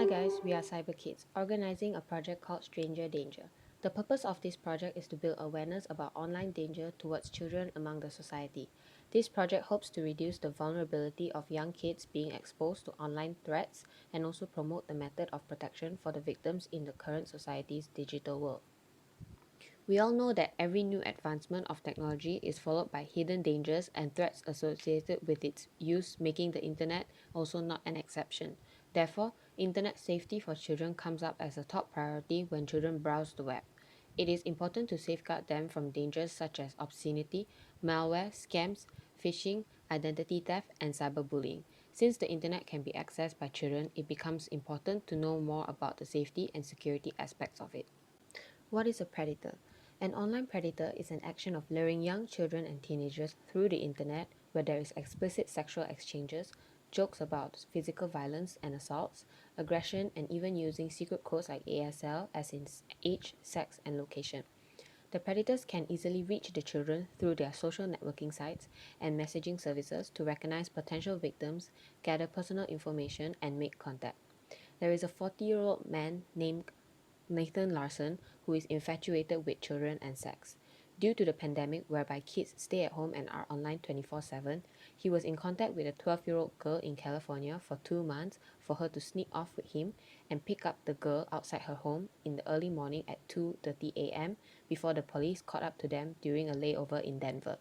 Hi guys, we are Cyber Kids, organizing a project called Stranger Danger. The purpose of this project is to build awareness about online danger towards children among the society. This project hopes to reduce the vulnerability of young kids being exposed to online threats and also promote the method of protection for the victims in the current society's digital world. We all know that every new advancement of technology is followed by hidden dangers and threats associated with its use, making the internet also not an exception. Therefore, internet safety for children comes up as a top priority when children browse the web. It is important to safeguard them from dangers such as obscenity, malware, scams, phishing, identity theft, and cyberbullying. Since the internet can be accessed by children, it becomes important to know more about the safety and security aspects of it. What is a predator? An online predator is an action of luring young children and teenagers through the internet where there is explicit sexual exchanges, jokes about physical violence and assaults, aggression, and even using secret codes like ASL as in age, sex, and location. The predators can easily reach the children through their social networking sites and messaging services to recognize potential victims, gather personal information, and make contact. There is a 40-year-old man named Nathan Larson, who is infatuated with children and sex. Due to the pandemic, whereby kids stay at home and are online 24/7, he was in contact with a 12-year-old girl in California for 2 months for her to sneak off with him and pick up the girl outside her home in the early morning at 2:30 a.m. before the police caught up to them during a layover in Denver.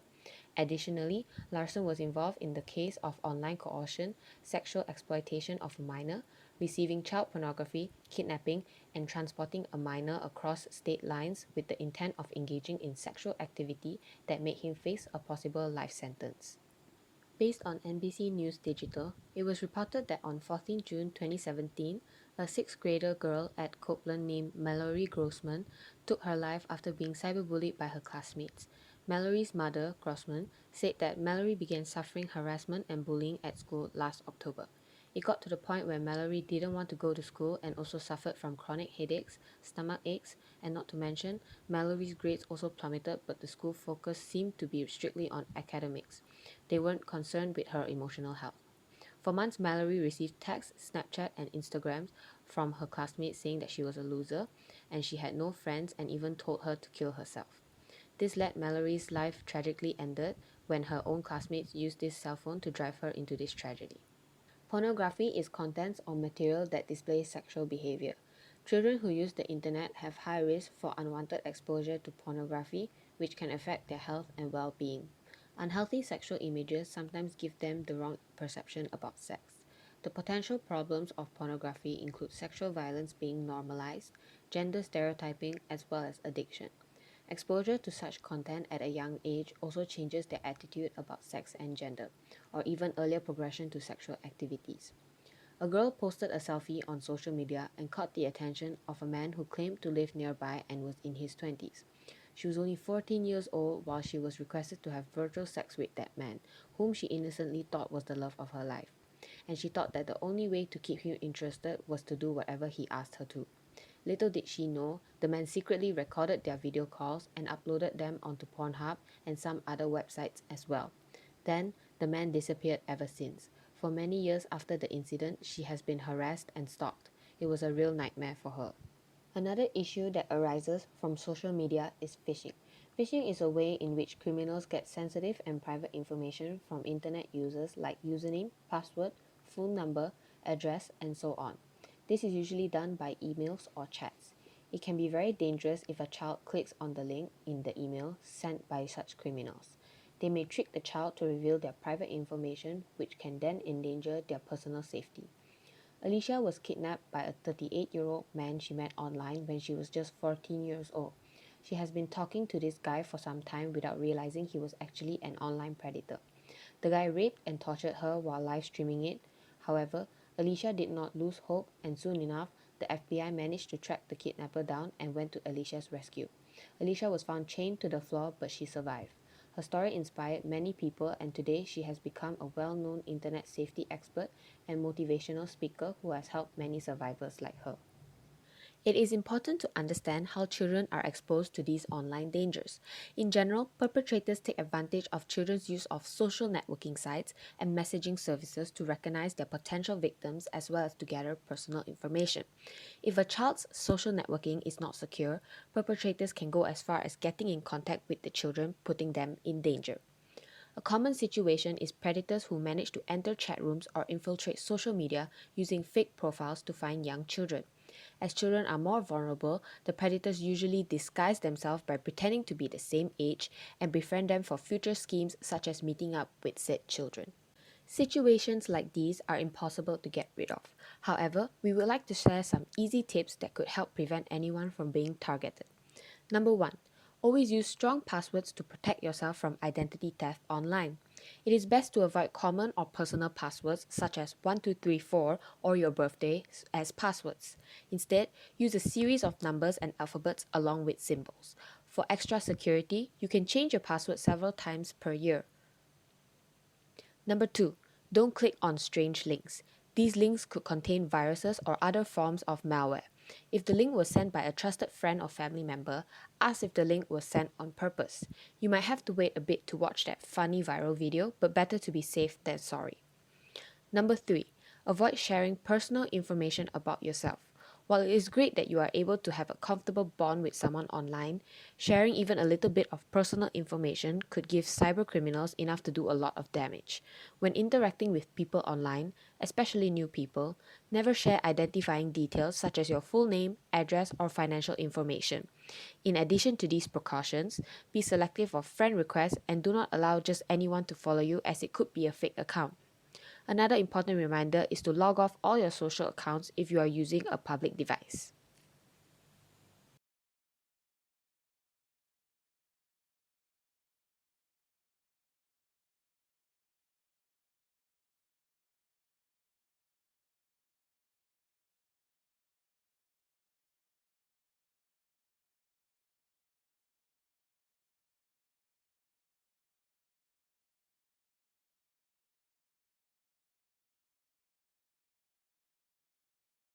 Additionally, Larson was involved in the case of online coercion, sexual exploitation of a minor, receiving child pornography, kidnapping, and transporting a minor across state lines with the intent of engaging in sexual activity that made him face a possible life sentence. Based on NBC News Digital, it was reported that on 14 June 2017, a sixth grader girl at Copeland named Mallory Grossman took her life after being cyberbullied by her classmates. Mallory's mother, Grossman, said that Mallory began suffering harassment and bullying at school last October. It got to the point where Mallory didn't want to go to school and also suffered from chronic headaches, stomach aches, and not to mention, Mallory's grades also plummeted, but the school focus seemed to be strictly on academics. They weren't concerned with her emotional health. For months, Mallory received texts, Snapchat, and Instagrams from her classmates saying that she was a loser and she had no friends and even told her to kill herself. This led Mallory's life tragically ended when her own classmates used this cell phone to drive her into this tragedy. Pornography is contents or material that displays sexual behavior. Children who use the internet have high risk for unwanted exposure to pornography, which can affect their health and well-being. Unhealthy sexual images sometimes give them the wrong perception about sex. The potential problems of pornography include sexual violence being normalized, gender stereotyping, as well as addiction. Exposure to such content at a young age also changes their attitude about sex and gender, or even earlier progression to sexual activities. A girl posted a selfie on social media and caught the attention of a man who claimed to live nearby and was in his 20s. She was only 14 years old while she was requested to have virtual sex with that man, whom she innocently thought was the love of her life. And she thought that the only way to keep him interested was to do whatever he asked her to. Little did she know, the man secretly recorded their video calls and uploaded them onto Pornhub and some other websites as well. Then, the man disappeared ever since. For many years after the incident, she has been harassed and stalked. It was a real nightmare for her. Another issue that arises from social media is phishing. Phishing is a way in which criminals get sensitive and private information from internet users like username, password, phone number, address, and so on. This is usually done by emails or chats. It can be very dangerous if a child clicks on the link in the email sent by such criminals. They may trick the child to reveal their private information, which can then endanger their personal safety. Alicia was kidnapped by a 38-year-old man she met online when she was just 14 years old. She has been talking to this guy for some time without realizing he was actually an online predator. The guy raped and tortured her while live streaming it. However, Alicia did not lose hope, and soon enough, the FBI managed to track the kidnapper down and went to Alicia's rescue. Alicia was found chained to the floor, but she survived. Her story inspired many people, and today she has become a well-known internet safety expert and motivational speaker who has helped many survivors like her. It is important to understand how children are exposed to these online dangers. In general, perpetrators take advantage of children's use of social networking sites and messaging services to recognize their potential victims as well as to gather personal information. If a child's social networking is not secure, perpetrators can go as far as getting in contact with the children, putting them in danger. A common situation is predators who manage to enter chat rooms or infiltrate social media using fake profiles to find young children. As children are more vulnerable, the predators usually disguise themselves by pretending to be the same age and befriend them for future schemes such as meeting up with said children. Situations like these are impossible to get rid of. However, we would like to share some easy tips that could help prevent anyone from being targeted. Number 1. Always use strong passwords to protect yourself from identity theft online. It is best to avoid common or personal passwords such as 1234 or your birthday as passwords. Instead, use a series of numbers and alphabets along with symbols. For extra security, you can change your password several times per year. Number 2. Don't click on strange links. These links could contain viruses or other forms of malware. If the link was sent by a trusted friend or family member, ask if the link was sent on purpose. You might have to wait a bit to watch that funny viral video, but better to be safe than sorry. Number 3. Avoid sharing personal information about yourself. While it is great that you are able to have a comfortable bond with someone online, sharing even a little bit of personal information could give cybercriminals enough to do a lot of damage. When interacting with people online, especially new people, never share identifying details such as your full name, address, or financial information. In addition to these precautions, be selective of friend requests and do not allow just anyone to follow you as it could be a fake account. Another important reminder is to log off all your social accounts if you are using a public device.